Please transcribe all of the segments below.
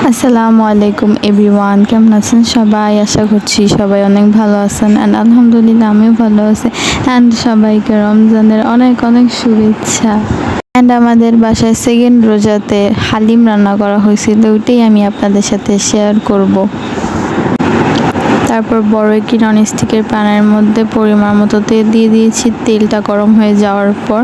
আসসালামু আলাইকুম এভরিওয়ান, কেমন আছেন সবাই? আশা করছি সবাই অনেক ভালো আছেন অ্যান্ড আলহামদুলিল্লাহ আমিও ভালো আছি। অ্যান্ড সবাইকে রমজানের অনেক অনেক শুভেচ্ছা। অ্যান্ড আমাদের বাসায় সেকেন্ড রোজাতে হালিম রান্না করা হয়েছিল, ওইটাই আমি আপনাদের সাথে শেয়ার করব। তারপর বড় একটি ননস্টিকের প্যানের মধ্যে পরিমাণ মতো তেল দিয়ে দিয়েছি। তেলটা গরম হয়ে যাওয়ার পর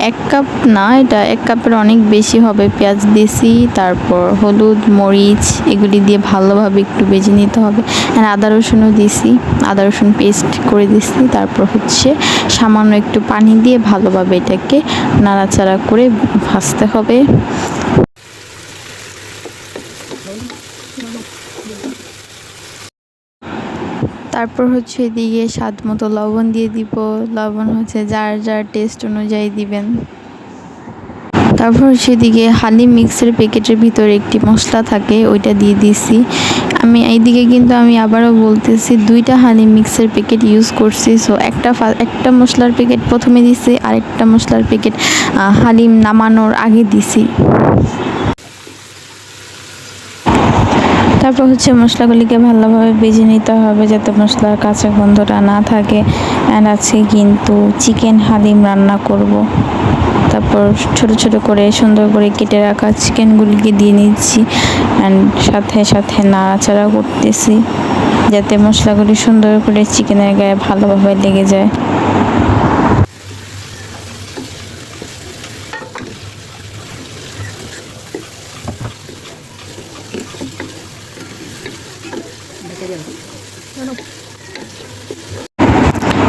1 কাপ না, এটা 1 কাপের অনেক বেশি হবে, পেঁয়াজ দিয়েছি। তারপর হলুদ মরিচ এগুলি দিয়ে ভালোভাবে একটু ভেজে নিতে হবে। আর আদা রসুনও দিয়েছি, আদা রসুন পেস্ট করে দিয়েছি। তারপর সামান্য একটু পানি দিয়ে ভালোভাবে এটাকে নাড়াচাড়া করে ভাজতে হবে। তারপর এদিকে স্বাদ মতো লবণ দিয়ে দিব। লবণ যার যার টেস্ট অনুযায়ী দিবেন। তারপর এদিকে হালিম মিক্সের প্যাকেটের ভিতরে একটি মশলা থাকে, ওইটা দিয়ে দিছি। আমি এইদিকে কিন্তু আমি আবারও বলতেছি 2টা হালিম মিক্সের প্যাকেট ইউজ করছি। সো একটা মশলার প্যাকেট প্রথমে দিছি, আরেকটা মশলার প্যাকেট হালিম নামানোর আগে দিছি। তারপর মশলাগুলিকে ভালোভাবে ভেজে নিতে হবে যাতে মশলার কাঁচা গন্ধটা না থাকে। অ্যান্ড আজকে কিন্তু চিকেন হালিম রান্না করব। তারপর ছোট ছোট করে সুন্দর করে কেটে রাখা চিকেনগুলিকে দিয়ে নিচ্ছি অ্যান্ড সাথে সাথে নাড়াচাড়া করতেছি যাতে মশলাগুলি সুন্দর করে চিকেনের গায়ে ভালোভাবে লেগে যায়।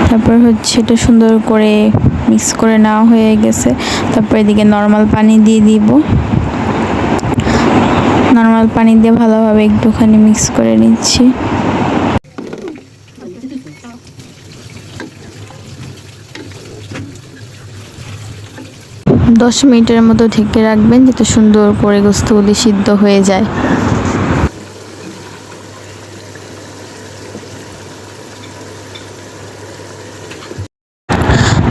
তারপর এটা সুন্দর করে মিক্স করে নেওয়া হয়ে গেছে। তারপর এদিকে নর্মাল পানি দিয়ে দিব। নর্মাল পানি দিয়ে ভালোভাবে একটুখানি মিক্স করে নিচ্ছি। দশ মিনিটের মতো ঢেকে রাখবেন যাতে সুন্দর করে গোস্তগুলি সিদ্ধ হয়ে যায়।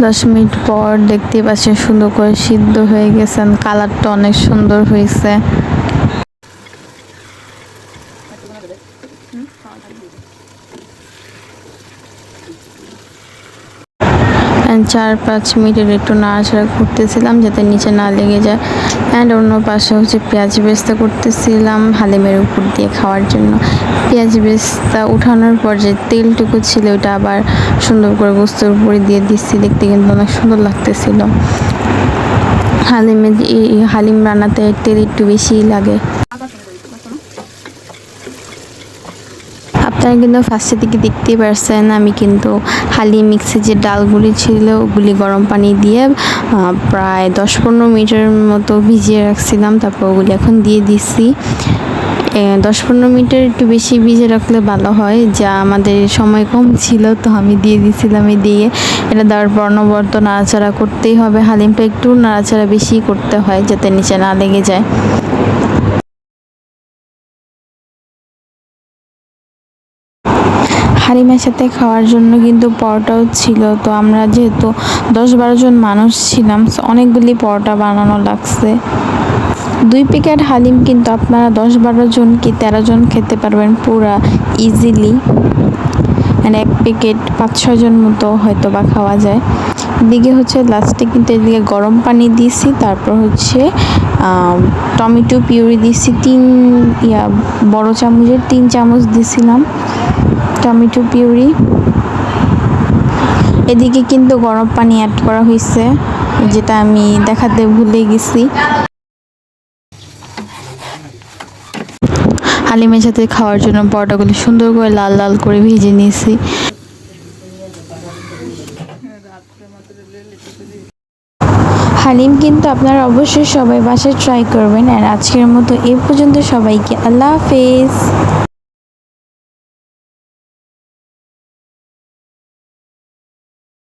10 মিনিট পর দেখতে পাচ্ছেন সুন্দর করে সিদ্ধ হয়ে গেছেন, কালারটা অনেক সুন্দর হয়েছে। 4-5 মিনিটের একটু নাড়াচাড়া করতেছিলাম যাতে নিচে না লেগে যায়। অ্যান্ড অন্য পাশে পেঁয়াজ বেরেস্তা করতেছিলাম হালিমের উপর দিয়ে খাওয়ার জন্য। পেঁয়াজ বেরেস্তা উঠানোর পর যে তেলটুকু ছিল ওটা আবার সুন্দর করে গোস্তের উপরে দিয়ে দিচ্ছি, দেখতে কিন্তু অনেক সুন্দর লাগতেছিল। হালিম রান্নাতে তেল একটু বেশিই লাগে। আপনারা কিন্তু ফার্স্টের দিকে দেখতেই পারছেন আমি কিন্তু হালিম মিক্সে যে ডালগুলি ছিল ওগুলি গরম পানি দিয়ে প্রায় 10-15 মিনিটের মতো ভিজিয়ে রাখছিলাম। তারপর ওগুলি এখন দিয়ে দিচ্ছি। 10-15 মিনিটের একটু বেশি ভিজে রাখলে ভালো হয়, যা আমাদের সময় কম ছিল তো আমি দিয়ে দিয়েছিলাম। দিয়ে এটা দেওয়ার পর অনবরত নাড়াচাড়া করতেই হবে। হালিমটা একটু নাড়াচাড়া বেশি করতে হয় যাতে নিচে না লেগে যায়। হালিমের সাথে খাওয়ার জন্য কিন্তু পরোটাও ছিল, তো আমরা যেহেতু 10-12 জন মানুষ ছিলাম অনেকগুলি পরোটা বানানো লাগছে। 2 প্যাকেট হালিম কিন্তু আপনারা 10-12 জন কি 13 জন খেতে পারবেন পুরা ইজিলি। মানে 1 প্যাকেট 5-6 জন মতো হয়তো বা খাওয়া যায়। এদিকে লাস্টে কিন্তু এদিকে গরম পানি দিয়েছি। তারপর টমেটো পিউরি দিয়েছি 3 বড় চামচের 3 চামচ দিয়েছিলাম টমেটো পিউরি। এদিকে কিন্তু গরম পানি অ্যাড করা হয়েছে, যেটা আমি দেখাতে ভুলে গেছি। হালিমের সাথে খাওয়ার জন্য পরোটাগুলি সুন্দর করে লাল লাল করে ভেজে নিয়েছি। হালিম কিন্তু আপনারা অবশ্যই সবাই বাসায় ট্রাই করবেন। আর আজকের মতো এ পর্যন্ত, সবাইকে আল্লাহ হাফেজ।